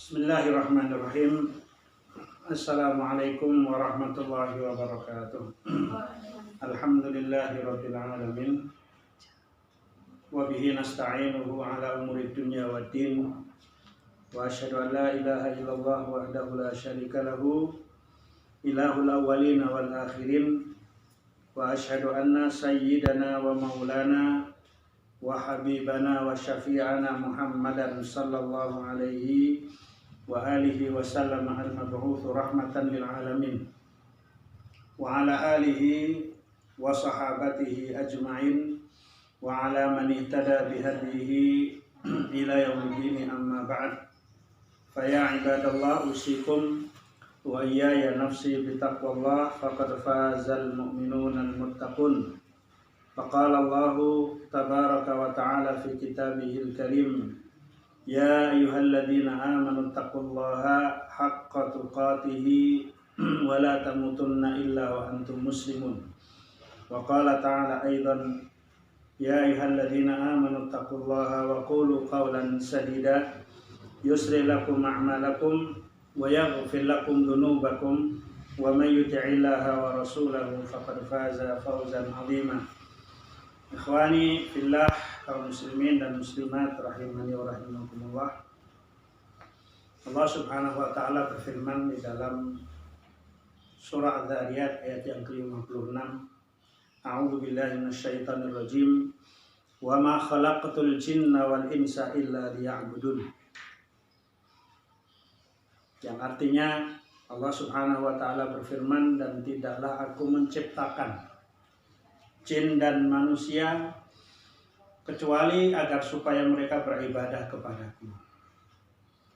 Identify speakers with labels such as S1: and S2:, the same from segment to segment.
S1: Bismillahirrahmanirrahim. Assalamualaikum warahmatullahi wabarakatuh. Alhamdulillahirabbil alamin. Wa bihi nasta'inuhu ala umuri dunya waddin. Wa asyhadu an la ilaha illallah wahdahu la syarika lahu ilahul awwalin wal akhirin. Wa asyhadu anna sayyidana wa maulana wa habibana wa syafi'ana Muhammadan sallallahu alaihi wa alihi wa sallam al-mab'uts rahmatan lil alamin wa ala alihi wa sahabatihi ajma'in wa ala man ihtada bihadihi ila yaumiddin, amma ba'd. Fa ya ibadallah, usikum wa iyaya nafsi bi taqwallah, faqad fazal mu'minuna al-muttaqun. Faqala Allahu tabaraka wa ta'ala fi kitabihil karim, ya ayyuhalladzina amanu taqullaha haqqa tuqatih wa la tamutunna illa wa antum muslimun. Wa qala ta'ala aidan, ya ayyuhalladzina amanu taqullaha wa qulu qawlan sadida yusri lakum a'malakum wa yaghfir lakum dhunubakum wa may yuti'illaha wa rasulahu faqad faza fawzan 'azima. Ikhwani fillah, kaum muslimin dan muslimat rahimani wa rahimakumullah. Allah Subhanahu wa taala berfirman di dalam surah Adz-Dzariyat ayat yang ke-56, A'udzu billahi minasyaitonir rajim. Wa ma khalaqtul jinna wal insa illa liya'budun. Yang artinya Allah Subhanahu wa taala berfirman, dan tidaklah aku menciptakan jin dan manusia kecuali agar supaya mereka beribadah kepadaku.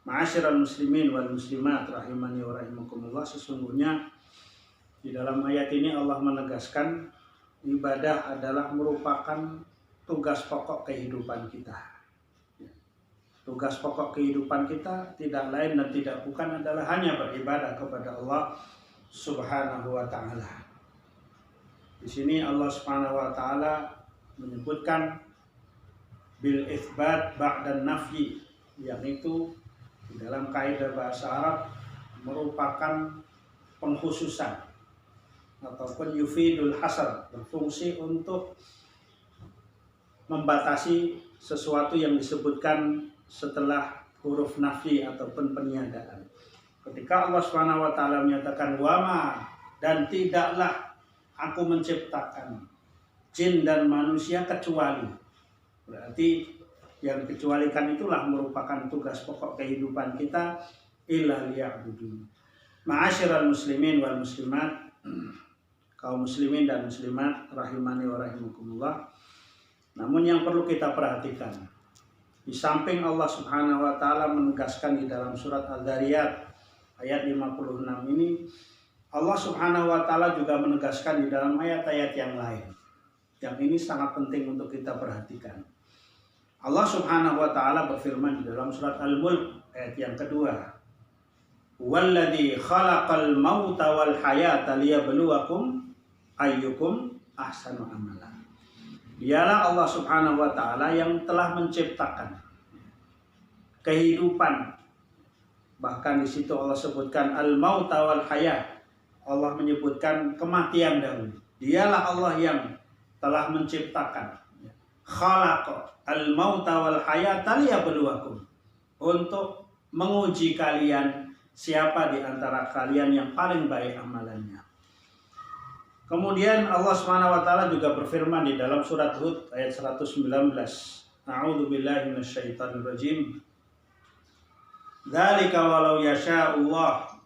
S1: Ma'asyiral muslimin wal muslimat rahimani wa rahimakumullah, sesungguhnya di dalam ayat ini Allah menegaskan ibadah adalah merupakan tugas pokok kehidupan kita. Tugas pokok kehidupan kita tidak lain dan tidak bukan adalah hanya beribadah kepada Allah Subhanahu wa taala. Di sini Allah Subhanahu wa taala menyebutkan bil itsbat ba'dan nafyi, yang itu di dalam kaidah bahasa Arab merupakan pengkhususan ataupun yufidul hasar, berfungsi untuk membatasi sesuatu yang disebutkan setelah huruf nafyi ataupun peniadaan. Ketika Allah Subhanahu wa taala menyatakan wama, dan tidaklah aku menciptakan jin dan manusia kecuali, berarti yang dikecualikan itulah merupakan tugas pokok kehidupan kita, illa liya'budun. Ma'asyiral muslimin wal muslimat, kaum muslimin dan muslimat rahimani wa rahimakumullah. Namun yang perlu kita perhatikan, di samping Allah Subhanahu wa taala menegaskan di dalam surat Adz-Dzariyat ayat 56 ini, Allah Subhanahu wa taala juga menegaskan di dalam ayat-ayat yang lain. Yang ini sangat penting untuk kita perhatikan. Allah Subhanahu wa taala berfirman di dalam surat Al-Mulk ayat yang kedua, "Walladzi khalaqal mauta wal hayata liyabluwakum ayyukum ahsanu amala." Dialah Allah Subhanahu wa taala yang telah menciptakan kehidupan. Bahkan di situ Allah sebutkan al-mauta wal hayat. Allah menyebutkan kematian dahulu. Dialah Allah yang telah menciptakan, khalaqa al-mauta wal hayata liyabluwakum, untuk menguji kalian siapa di antara kalian yang paling baik amalannya. Kemudian Allah Subhanahu wa taala juga berfirman di dalam surat Hud ayat 119, A'udzu billahi minasyaitonir rajim. Dzalika walau yasha'ullah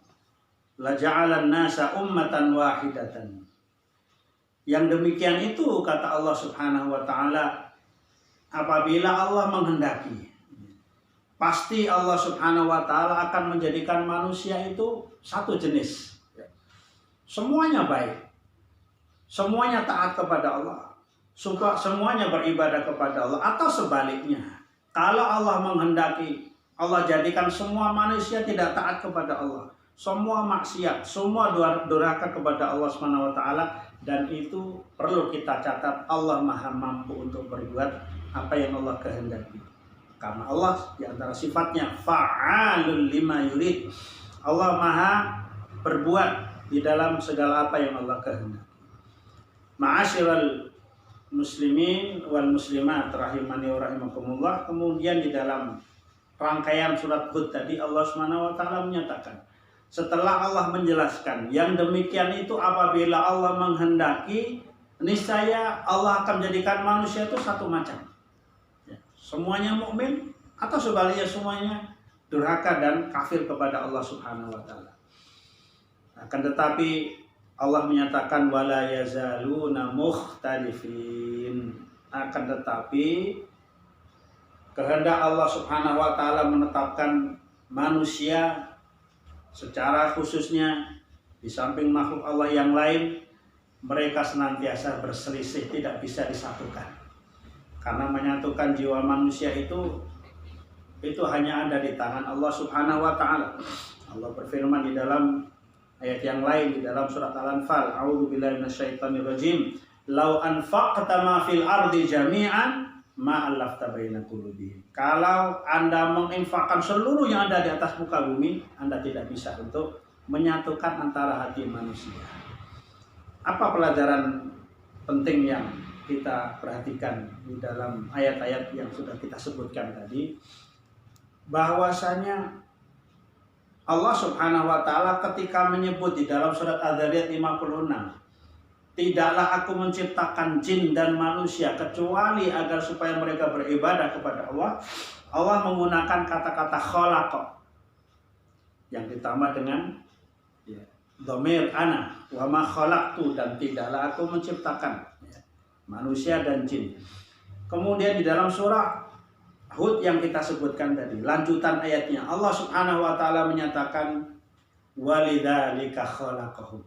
S1: la ja'alan nasa ummatan wahidatan. Yang demikian itu, kata Allah Subhanahu wa taala, apabila Allah menghendaki, pasti Allah Subhanahu wa taala akan menjadikan manusia itu satu jenis. Semuanya baik, semuanya taat kepada Allah, semuanya beribadah kepada Allah. Atau sebaliknya, kalau Allah menghendaki, Allah jadikan semua manusia tidak taat kepada Allah, semua maksiat, semua durhaka kepada Allah Subhanahu wa taala, dan itu perlu kita catat, Allah Maha mampu untuk berbuat apa yang Allah kehendaki. Karena Allah di antara sifatnya fa'alul lima yurid. Allah Maha berbuat di dalam segala apa yang Allah kehendaki. Ma'asyiral muslimin wal muslimat rahimani wa rahimakumullah. Kemudian di dalam rangkaian surat Hud tadi Allah Subhanahu wa taala menyatakan, setelah Allah menjelaskan yang demikian itu apabila Allah menghendaki, niscaya Allah akan menjadikan manusia itu satu macam. Semuanya mukmin atau sebaliknya semuanya durhaka dan kafir kepada Allah Subhanahu wa taala. Akan tetapi Allah menyatakan wala yazaluna mukhtalifin. Akan tetapi kehendak Allah Subhanahu wa taala menetapkan manusia secara khususnya di samping makhluk Allah yang lain, mereka senantiasa berselisih, tidak bisa disatukan. Karena menyatukan jiwa manusia itu hanya ada di tangan Allah Subhanahu wa taala. Allah berfirman di dalam ayat yang lain di dalam surat Al-Anfal, a'udzubillahi minasyaitonirrajim, "Lau anfaqta ma fil ardi jami'an ma allafta baina qulubihim." Kalau Anda menginfakkan seluruh yang ada di atas muka bumi, Anda tidak bisa untuk menyatukan antara hati manusia. Apa pelajaran penting yang kita perhatikan di dalam ayat-ayat yang sudah kita sebutkan tadi? Bahwasanya Allah Subhanahu wa taala ketika menyebut di dalam surat Adz-Dzariyat 56, tidaklah aku menciptakan jin dan manusia kecuali agar supaya mereka beribadah kepada Allah. Allah menggunakan kata-kata khalaqa yang ditambah dengan dhamir ana wa ma khalaqtu, dan tidaklah aku menciptakan manusia dan jin. Kemudian di dalam surah Hud yang kita sebutkan tadi, lanjutan ayatnya Allah Subhanahu wa taala menyatakan walidzalika khalaqahum.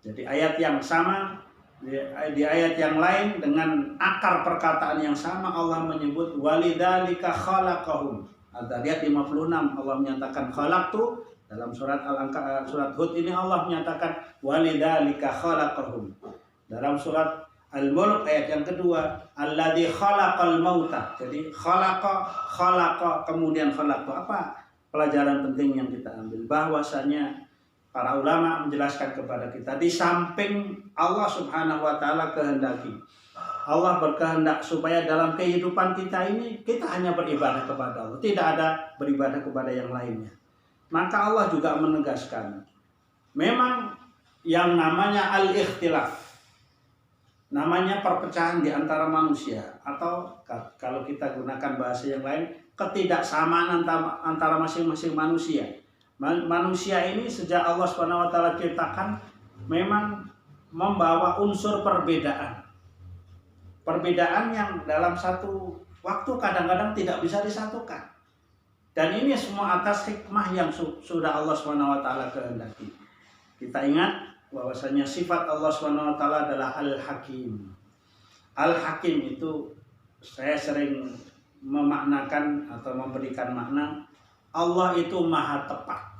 S1: Jadi ayat yang sama di ayat yang lain dengan akar perkataan yang sama Allah menyebut walidzalika khalaqahum. Al-Dzariyat 56 Allah menyatakan khalaqtu. Dalam surat surat Hud ini Allah menyatakan walidzalika khalaqahum. Dalam surat Al-Mulk ayat yang kedua, alladzi khalaqal mauta. Jadi khalaqa kemudian khalaqtu. Apa pelajaran penting yang kita ambil? Bahwasanya para ulama menjelaskan kepada kita, di samping Allah Subhanahu wa taala kehendaki, Allah berkehendak supaya dalam kehidupan kita ini kita hanya beribadah kepada Allah, tidak ada beribadah kepada yang lainnya. Maka Allah juga menegaskan, memang yang namanya al-ikhtilaf, namanya perpecahan di antara manusia, atau kalau kita gunakan bahasa yang lain, ketidaksamaan antara masing-masing manusia. Manusia ini sejak Allah Subhanahu wa taala ciptakan memang membawa unsur perbedaan. Perbedaan yang dalam satu waktu kadang-kadang tidak bisa disatukan. Dan ini semua atas hikmah yang sudah Allah Subhanahu wa taala kehendaki. Kita ingat bahwasanya sifat Allah Subhanahu wa taala adalah Al-Hakim. Al-Hakim itu saya sering memaknakan atau memberikan makna, Allah itu maha tepat.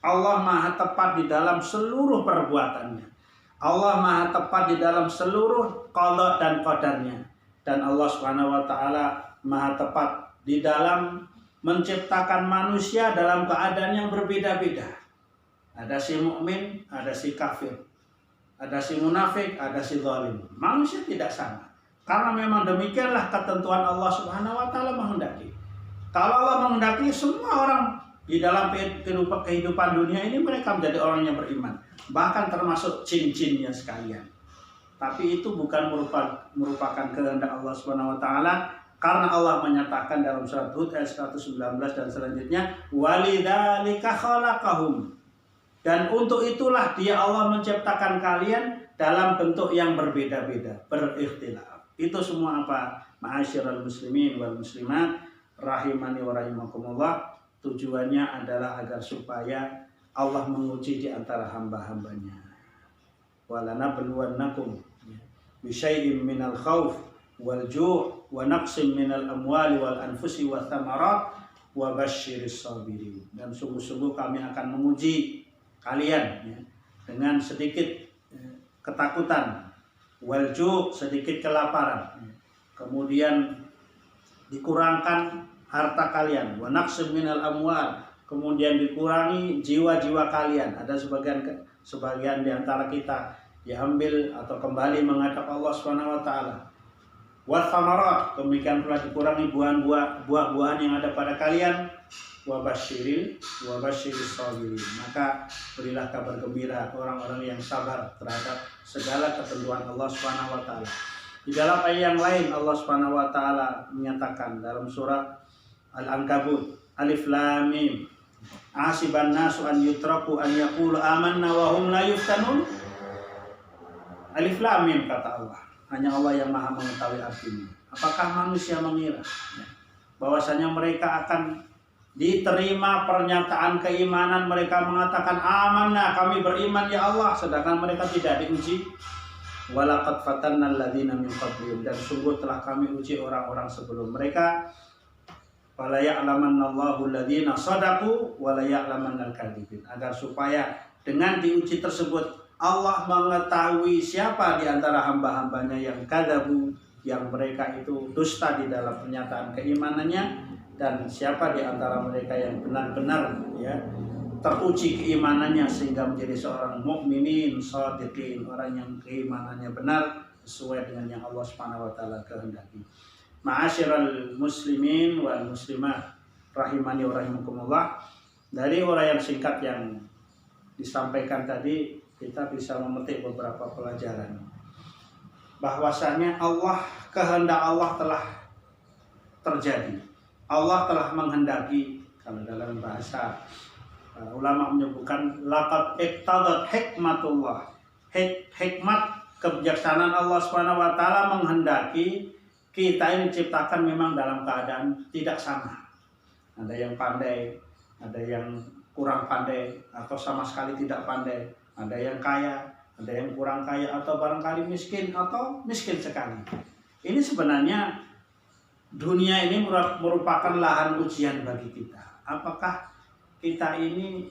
S1: Allah maha tepat di dalam seluruh perbuatannya. Allah maha tepat di dalam seluruh qada dan qadarnya. Dan Allah Subhanahu wa taala maha tepat di dalam menciptakan manusia dalam keadaan yang berbeda-beda. Ada si mukmin, ada si kafir. Ada si munafik, ada si zalim. Manusia tidak sama. Karena memang demikianlah ketentuan Allah Subhanahu wa taala menghendaki. Kalau Allah menghendaki, semua orang di dalam kehidupan dunia ini mereka menjadi orang yang beriman. Bahkan termasuk jin-jinnya sekalian. Tapi itu bukan merupakan kehendak Allah Subhanahu wa taala, karena Allah menyatakan dalam surat Hud ayat 119 dan selanjutnya, walidzalika khalaqahum. Dan untuk itulah dia Allah menciptakan kalian dalam bentuk yang berbeda-beda, berikhtilaf. Itu semua apa? Ma'asyiral muslimin wal muslimat rahimani wa rahimakumullah. Tujuannya adalah agar supaya Allah menguji di antara hamba-hambanya. Walanabluwannakum bisyai'im minal khauf wal ju' wa naqsim minal amwali wal anfusi wa thamarat wa basyiris sabirin. Dan sungguh-sungguh kami akan menguji kalian dengan sedikit ketakutan, wal ju' sedikit kelaparan, kemudian dikurangkan harta kalian, wa naqsim minal amwal, kemudian dikurangi jiwa-jiwa kalian. Ada sebagian di antara kita diambil atau kembali menghadap Allah Subhanahu wa taala. Wa thamarat, demikian pula dikurangi buah-buahan yang ada pada kalian. Wa basyiris sabirin, maka berilah kabar gembira orang-orang yang sabar terhadap segala ketentuan Allah Subhanahu wa taala. Di dalam ayat yang lain Allah Subhanahu wa taala menyatakan dalam surah Al-Ankabut, Alif Lam Mim, Asiban nasu an yutraku an yaqulu amanna wa hum la yuftanun. Alif Lam Mim, kata Allah. Hanya Allah yang Maha mengetahui artinya. Apakah manusia mengira bahwasanya mereka akan diterima pernyataan keimanan, mereka mengatakan amanna, kami beriman ya Allah, sedangkan mereka tidak diuji. Walaqad fatanna alladziina min qablihim, dan sungguh telah kami uji orang-orang sebelum mereka. Wala ya'lamannallahu alladziina shadaqu wa la ya'lamannal kadzibin, agar supaya dengan diuji tersebut Allah mengetahui siapa di antara hamba-hambanya yang kadzabu, yang mereka itu dusta di dalam pernyataan keimanannya, dan siapa di antara mereka yang benar-benar teruji keimanannya sehingga menjadi seorang mukminin shadiqin, orang yang keimanannya benar sesuai dengan yang Allah Subhanahu wa taala kehendaki. Ma'asyiral muslimin wal muslimat rahimani wa rahimakumullah, dari uraian singkat yang disampaikan tadi kita bisa memetik beberapa pelajaran. Bahwasanya kehendak Allah telah terjadi. Allah telah menghendaki, kalau dalam bahasa ulama menyebutkan laqad iqtadat hikmatullah, hikmat kebijaksanaan Allah Subhanahu wa taala menghendaki kita ini diciptakan memang dalam keadaan tidak sama. Ada yang pandai, ada yang kurang pandai, atau sama sekali tidak pandai, ada yang kaya, ada yang kurang kaya, atau barangkali miskin atau miskin sekali. Ini sebenarnya dunia ini merupakan lahan ujian bagi kita. Apakah kita ini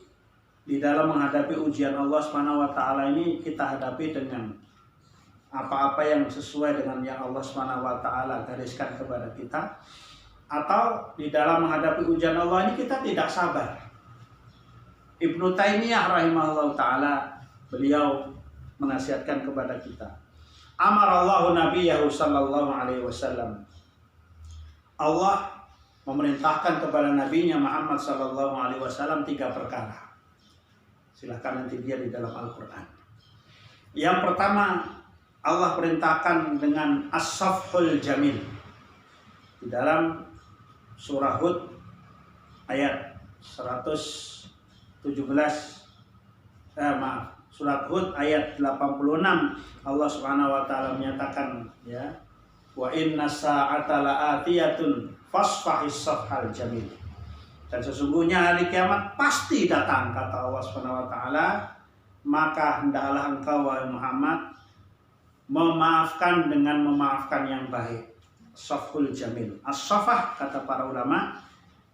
S1: di dalam menghadapi ujian Allah Subhanahu wa taala ini kita hadapi dengan apa-apa yang sesuai dengan yang Allah Subhanahu wa taala gariskan kepada kita, atau di dalam menghadapi ujian Allah ini kita tidak sabar. Ibnu Taimiyah rahimahullah taala, beliau menasihatkan kepada kita. Amarallahu nabiyahu sallallahu alaihi wasallam, Allah memerintahkan kepada nabinya Muhammad sallallahu alaihi wasallam 3 perkara. Silahkan nanti dia di dalam Al-Quran. Yang pertama, Allah perintahkan dengan as-safhul jamil. Di dalam surah Hud ayat 117, surat Hud ayat 86, Allah Subhanahu wa taala menyatakan wa inna sa'ata la'atiyatun fasfahis safhal jamil, dan sesungguhnya hari kiamat pasti datang, kata Allah Subhanahu wa taala, maka hendaklah engkau wahai Muhammad memaafkan dengan memaafkan yang baik. Safhul jamil. As-safah, kata para ulama,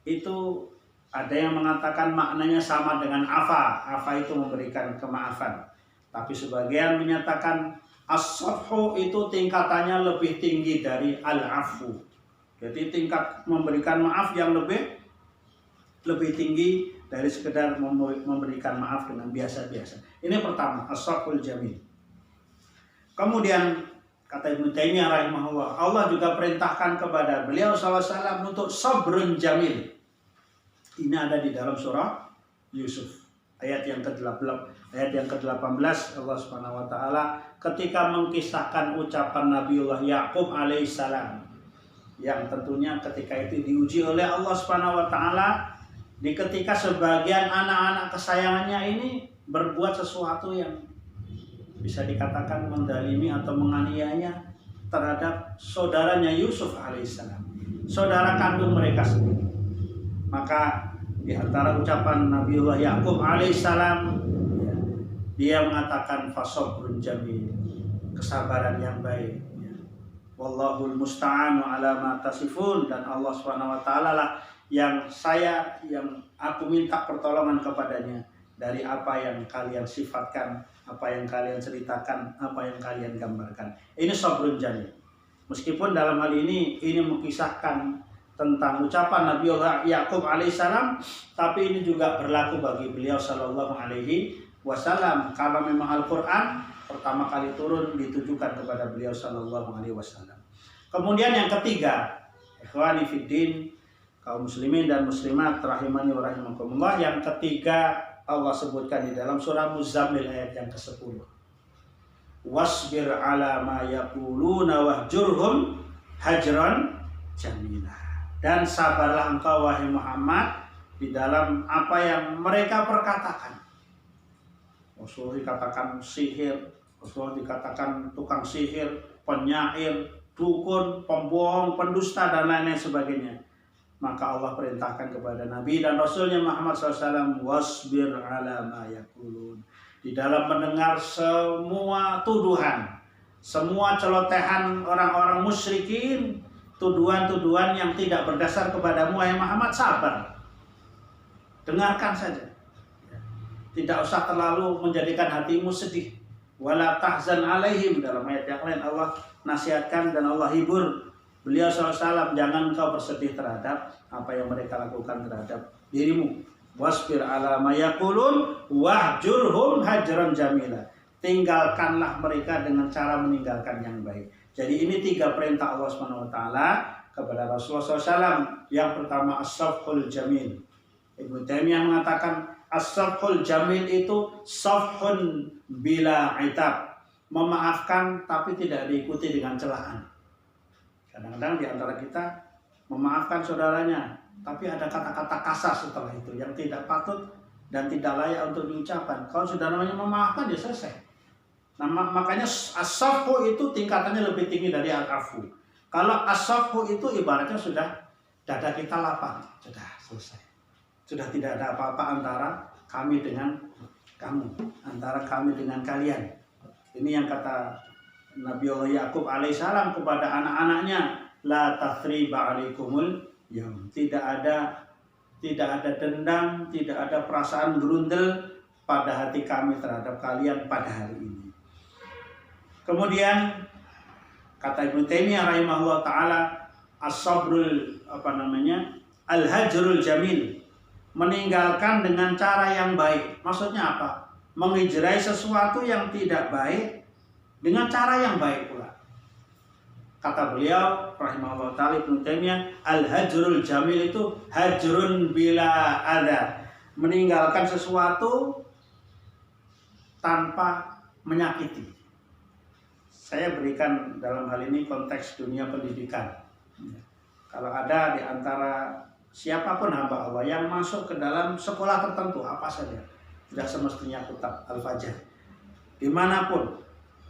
S1: itu ada yang mengatakan maknanya sama dengan afa. Afa itu memberikan kemaafan. Tapi sebagian menyatakan as-safhu itu tingkatannya lebih tinggi dari al-afu. Jadi tingkat memberikan maaf yang lebih tinggi dari sekedar memberikan maaf dengan biasa-biasa. Ini pertama, as-safhul jamil. Kemudian kata Ibnu Taimiyah rahimahullah, Allah juga perintahkan kepada beliau SAW untuk sabrun jamil. Ini ada di dalam surah Yusuf ayat yang ke-18. Allah Subhanahu wa taala ketika mengkisahkan ucapan Nabiullah Yakub alaihissalam, yang tentunya ketika itu diuji oleh Allah Subhanahu wa taala, di ketika sebagian anak-anak kesayangannya ini berbuat sesuatu yang bisa dikatakan mendalimi atau menganiayanya terhadap saudaranya Yusuf alaihissalam, saudara kandung mereka sendiri. Maka di antara ucapan Nabiullah Yakub alaihissalam, dia mengatakan fasabrun jamil, kesabaran yang baik. Wallahul musta'anu ala ma tasifun, dan Allah Subhanahu wa taala lah yang aku minta pertolongan kepadanya dari apa yang kalian sifatkan, apa yang kalian ceritakan, apa yang kalian gambarkan. Ini sabrun jamil. Meskipun dalam hal ini mengisahkan tentang ucapan Nabiullah Yakub alaihissalam, tapi ini juga berlaku bagi beliau sallallahu alaihi wasallam. Kalau memang Al-Quran pertama kali turun ditujukan kepada beliau sallallahu alaihi wasallam. Kemudian yang ketiga, ikhwani fiddin, kaum muslimin dan muslimat rahimani wa rahimakumullah, yang ketiga Allah sebutkan di dalam surah Muzammil ayat yang ke-10. Wasbir ala ma yaquluna wahjurhum hajran jamila. Dan sabarlah engkau wahai Muhammad di dalam apa yang mereka perkatakan. Rasul dikatakan sihir, Rasul dikatakan tukang sihir, penyair, dukun, pembohong, pendusta dan lain-lain sebagainya. Maka Allah perintahkan kepada Nabi dan Rasulnya Muhammad SAW, wasbir ala ma yaqulun. Di dalam mendengar semua tuduhan, semua celotehan orang-orang musyrikin, tuduhan-tuduhan yang tidak berdasar kepadamu wahai Muhammad, sabar. Dengarkan saja. Tidak usah terlalu menjadikan hatimu sedih. Wala tahzan alaihim, dalam ayat yang lain Allah nasihatkan dan Allah hibur beliau SAW, jangan engkau bersedih terhadap apa yang mereka lakukan terhadap dirimu. Wasbir ala ma yaqulun wahjurhum hajran jamila. Tinggalkanlah mereka dengan cara meninggalkan yang baik. Jadi ini 3 perintah Allah SWT kepada Rasulullah SAW. Yang pertama as-safhul jamil. Ibnu Taimiyah mengatakan as-safhul jamil itu safhun bila itab, memaafkan tapi tidak diikuti dengan celaan. Kadang-kadang di antara kita memaafkan saudaranya, tapi ada kata-kata kasar setelah itu yang tidak patut dan tidak layak untuk diucapkan. Kalau sudah namanya memaafkan, ya selesai. Nah, makanya as-safhu itu tingkatannya lebih tinggi dari al-afu. Kalau as-safhu itu ibaratnya sudah dada kita lapang, sudah selesai. Sudah tidak ada apa-apa antara kami dengan kamu, antara kami dengan kalian. Ini yang kata Nabiullah Yakub alaihissalam kepada anak-anaknya, la tathriba alaikumul yaum. Tidak ada dendam, tidak ada perasaan berundel pada hati kami terhadap kalian pada hari ini. Kemudian kata Ibnu Taimiyah rahimahullah taala, as-sabrul al-hajrul jamil, meninggalkan dengan cara yang baik. Maksudnya apa? Menghijrai sesuatu yang tidak baik dengan cara yang baik pula. Kata beliau rahimahullah ta'ala Ibnu Taimiyah, al-hajrul jamil itu hajrun bila adza, meninggalkan sesuatu tanpa menyakiti. Saya berikan dalam hal ini konteks dunia pendidikan. Kalau ada di antara siapapun hamba Allah yang masuk ke dalam sekolah tertentu apa saja, tidak semestinya kitab Al-Fajr, dimanapun,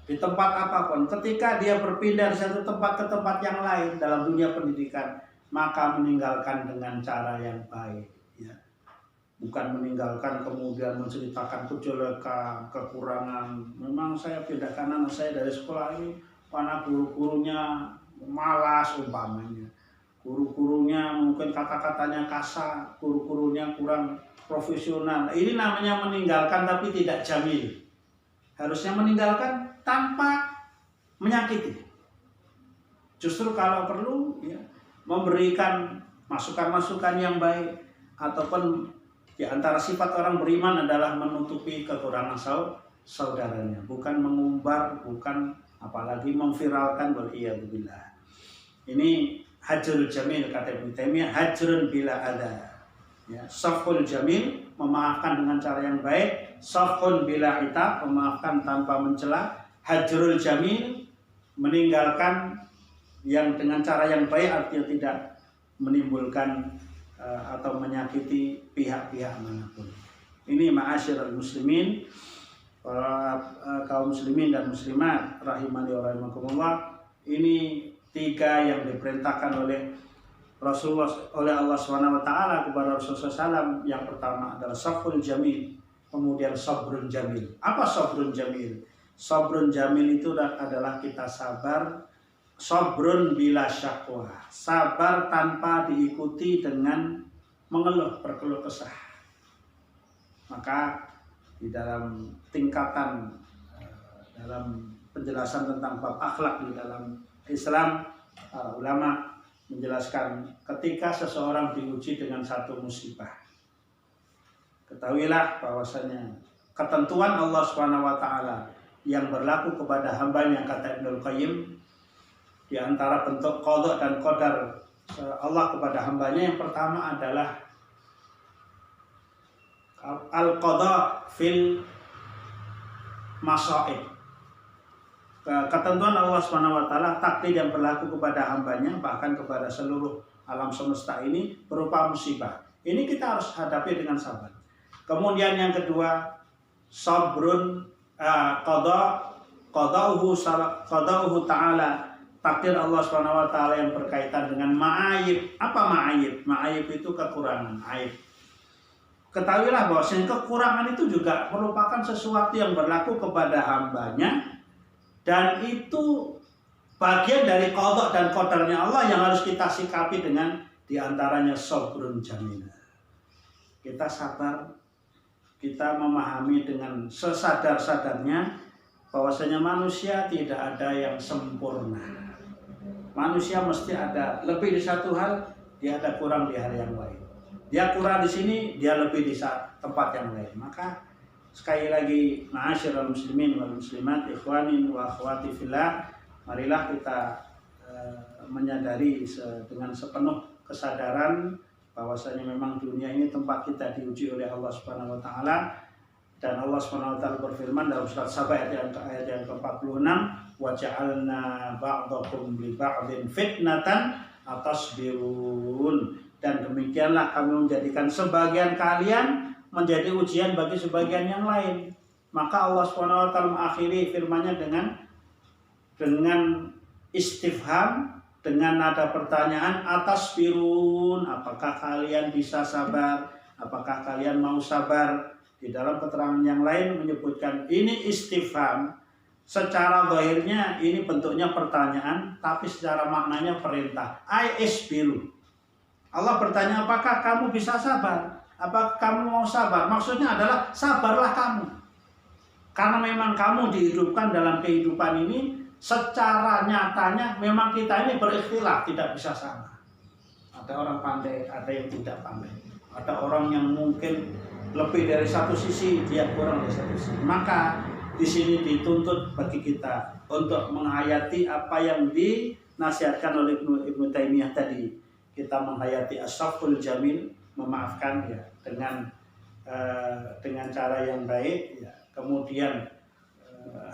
S1: di tempat apapun, ketika dia berpindah dari satu tempat ke tempat yang lain dalam dunia pendidikan, maka meninggalkan dengan cara yang baik, ya. Bukan meninggalkan kemudian menceritakan kejelekan, kekurangan. Memang saya pindahkan anak saya dari sekolah ini karena guru-gurunya malas umpamanya, guru-gurunya mungkin kata-katanya kasar, guru-gurunya kurang profesional. Ini namanya meninggalkan tapi tidak jamil. Harusnya meninggalkan tanpa menyakiti. Justru kalau perlu, ya, memberikan masukan-masukan yang baik. Ataupun di antara sifat orang beriman adalah menutupi kekurangan saudaranya, bukan mengumbar, bukan apalagi memviralkan. Waliyadzubillah. Ini hajrul jamil, kata Ibnu Taimiyah, hajrun bila adza. Ya, safhul jamil, memaafkan dengan cara yang baik. Safhun bila itab, memaafkan tanpa mencela. Hajrul jamil, meninggalkan yang dengan cara yang baik, artinya tidak menimbulkan atau menyakiti pihak-pihak manapun. Ini ma'asyiral muslimin, kaum muslimin dan muslimat rahimani wa rahimakumullah. Ini 3 yang diperintahkan oleh Rasulullah, oleh Allah SWT kepada Rasulullah SAW. Yang pertama adalah safhul jamil, kemudian sabrun jamil. Apa sabrun jamil? Sabrun jamil itu adalah kita sabar, sabrun bila syakwa, sabar tanpa diikuti dengan mengeluh, berkeluh kesah. Maka di dalam tingkatan, dalam penjelasan tentang bab akhlak di dalam Islam, para ulama menjelaskan ketika seseorang diuji dengan satu musibah. Ketahuilah bahwasanya ketentuan Allah SWT yang berlaku kepada hambanya, kata Ibnul Qayyim, di antara bentuk qadha dan qadar Allah kepada hambanya, yang pertama adalah al-qadha fil masaib. Ketentuan Allah SWT, takdir yang berlaku kepada hambanya, bahkan kepada seluruh alam semesta ini berupa musibah. Ini kita harus hadapi dengan sabar. Kemudian yang kedua, sabrun qadauhu ta'ala, takdir Allah SWT yang berkaitan dengan ma'ayib. Apa ma'ayib? Ma'ayib itu kekurangan, aib. Ketahuilah bahwa kekurangan itu juga merupakan sesuatu yang berlaku kepada hambanya, dan itu bagian dari qadha dan qadarnya Allah yang harus kita sikapi dengan diantaranya sabrun jamil. Kita sabar, kita memahami dengan sesadar-sadarnya bahwasanya manusia tidak ada yang sempurna. Manusia mesti ada lebih di satu hal, dia ada kurang di hal yang lain. Dia kurang di sini, dia lebih di tempat yang lain. Maka sekali lagi, ma'asyiral muslimin wal muslimat, ikhwanin wa akhwati fillah, marilah kita menyadari dengan sepenuh kesadaran bahwasanya memang dunia ini tempat kita diuji oleh Allah Subhanahu wa taala. Dan Allah Subhanahu wa taala berfirman dalam surat Saba ayat yang ke-46, wa ja'alna ba'dakum li ba'din fitnatan atasbirun. Dan demikianlah kami menjadikan sebagian kalian menjadi ujian bagi sebagian yang lain. Maka Allah SWT mengakhiri firman-Nya dengan istifham, dengan nada pertanyaan, atasbirun, apakah kalian bisa sabar? Apakah kalian mau sabar? Di dalam keterangan yang lain menyebutkan ini istifham. Secara zahirnya ini bentuknya pertanyaan, tapi secara maknanya perintah. Isbiru. Allah bertanya, apakah kamu bisa sabar? Apakah kamu mau sabar? Maksudnya adalah sabarlah kamu. Karena memang kamu dihidupkan dalam kehidupan ini, secara nyatanya memang kita ini berikhtilaf, tidak bisa sama. Ada orang pandai, ada yang tidak pandai. Ada orang yang mungkin lebih dari satu sisi, dia kurang dari satu sisi. Maka di sini dituntut bagi kita untuk menghayati apa yang dinasihatkan oleh Ibnu Taimiyah tadi. Kita menghayati as-safhul jamil, memaafkan ya dengan cara yang baik ya. Kemudian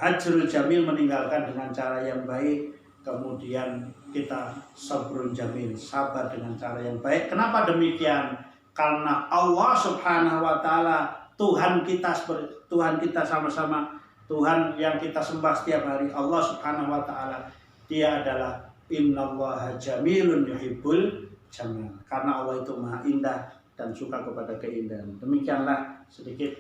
S1: hajrul jamil, meninggalkan dengan cara yang baik. Kemudian kita sabrun jamil, sabar dengan cara yang baik. Kenapa demikian? Karena Allah Subhanahu wa taala Tuhan kita sama-sama, Tuhan yang kita sembah setiap hari, Allah Subhanahu wa taala, Dia adalah innallaha jamilun yuhibbul jamal. Karena Allah itu maha indah dan suka kepada keindahan. Demikianlah sedikit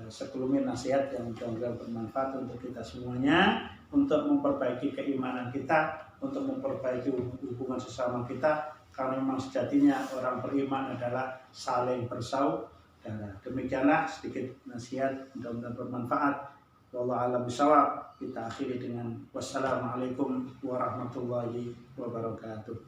S1: sekelumit nasihat yang mudah-mudahan bermanfaat untuk kita semuanya, untuk memperbaiki keimanan kita, untuk memperbaiki hubungan sesama kita. Karena memang sejatinya orang beriman adalah saling bersaudara. Demikianlah sedikit nasihat, mudah-mudahan bermanfaat. Wallahu a'lam bishawab. Kita akhiri dengan wassalamualaikum warahmatullahi wabarakatuh.